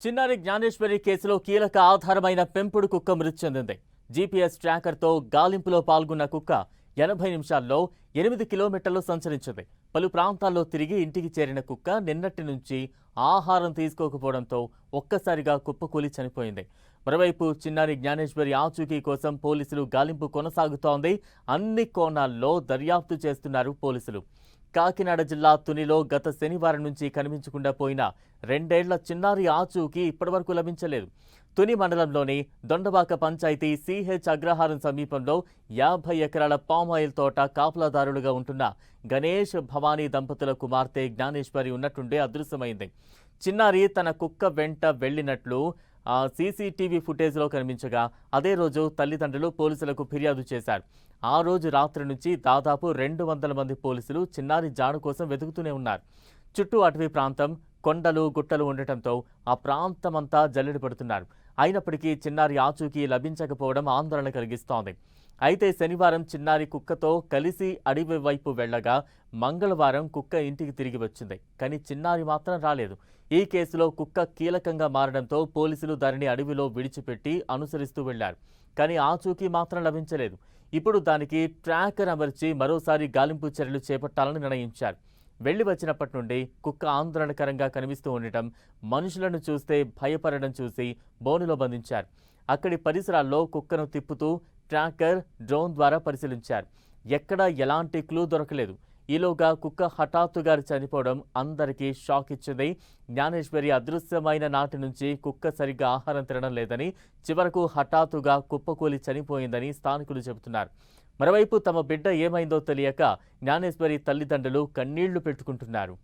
చిన్నారి జ్ఞానేశ్వరి కేసులో కీలక ఆధారమైన పెంపుడు కుక్క మృతి చెందింది. జీపీఎస్ ట్రాకర్తో గాలింపులో పాల్గొన్న కుక్క 80 నిమిషాల్లో 8 కిలోమీటర్లు సంచరించింది. పలు ప్రాంతాల్లో తిరిగి ఇంటికి చేరిన కుక్క నిన్నటి నుంచి ఆహారం తీసుకోకపోవడంతో ఒక్కసారిగా కుప్పకూలి చనిపోయింది. మరోవైపు చిన్నారి జ్ఞానేశ్వరి ఆచూకీ కోసం పోలీసులు గాలింపు కొనసాగుతోంది. అన్ని కోణాల్లో దర్యాప్తు చేస్తున్నారు పోలీసులు. కాకినాడ జిల్లా తునిలో గత శనివారం నుంచి కనిపించకుండా పోయిన 2 ఏళ్ల చిన్నారి ఆచూకీ ఇప్పటివరకు లభించలేదు. తుని మండలంలోని దొండబాక పంచాయతీ సిహెచ్ అగ్రహారం సమీపంలో 50 ఎకరాల పామాయిల్ తోట కాపలాదారులుగా ఉంటున్న గణేష్ భవానీ దంపతుల కుమార్తె జ్ఞానేశ్వరి ఉన్నట్టుండే అదృశ్యమైంది. చిన్నారి తన కుక్క వెంట వెళ్లినట్లు సీసీటీవీ ఫుటేజ్లో కనిపించగా అదే రోజు తల్లిదండ్రులు పోలీసులకు ఫిర్యాదు చేశారు. ఆ రోజు రాత్రి నుంచి దాదాపు 200 మంది పోలీసులు చిన్నారి జాడు కోసం వెతుకుతూనే ఉన్నారు. చుట్టూ అటవీ ప్రాంతం, కొండలు గుట్టలు ఉండటంతో ఆ ప్రాంతమంతా జల్లెడ పడుతున్నారు. అయినప్పటికీ చిన్నారి ఆచూకీ లభించకపోవడం ఆందోళన కలిగిస్తోంది. అయితే శనివారం చిన్నారి కుక్కతో కలిసి అడవి వైపు వెళ్లగా మంగళవారం కుక్క ఇంటికి తిరిగి వచ్చింది. కానీ చిన్నారి మాత్రం రాలేదు. ఈ కేసులో కుక్క కీలకంగా మారడంతో పోలీసులు దానిని అడవిలో విడిచిపెట్టి అనుసరిస్తూ వెళ్లారు. కానీ ఆచూకీ మాత్రం లభించలేదు. ఇప్పుడు దానికి ట్రాకర్ అమర్చి మరోసారి గాలింపు చర్యలు చేపట్టాలని నిర్ణయించారు. వెళ్లి వచ్చినప్పటి నుండి కుక్క ఆందోళనకరంగా కనిపిస్తూ ఉండటం, మనుషులను చూస్తే భయపడడం చూసి బోనులో బంధించారు. అక్కడి పరిసరాల్లో కుక్కను తిప్పుతూ ట్రాకర్, డ్రోన్ ద్వారా పరిశీలించారు. ఎక్కడా ఎలాంటి క్లూ దొరకలేదు. ఈలోగా కుక్క హఠాత్తుగా చనిపోవడం అందరికీ షాక్ ఇచ్చింది. జ్ఞానేశ్వరి అదృశ్యమైన నాటి నుంచి కుక్క సరిగ్గా ఆహారం తినడం లేదని, చివరకు హఠాత్తుగా కుప్పకూలి చనిపోయిందని స్థానికులు చెబుతున్నారు. మరోవైపు తమ బిడ్డ ఏమైందో తెలియక జ్ఞానేశ్వరి తల్లిదండ్రులు కన్నీళ్లు పెట్టుకుంటున్నారు.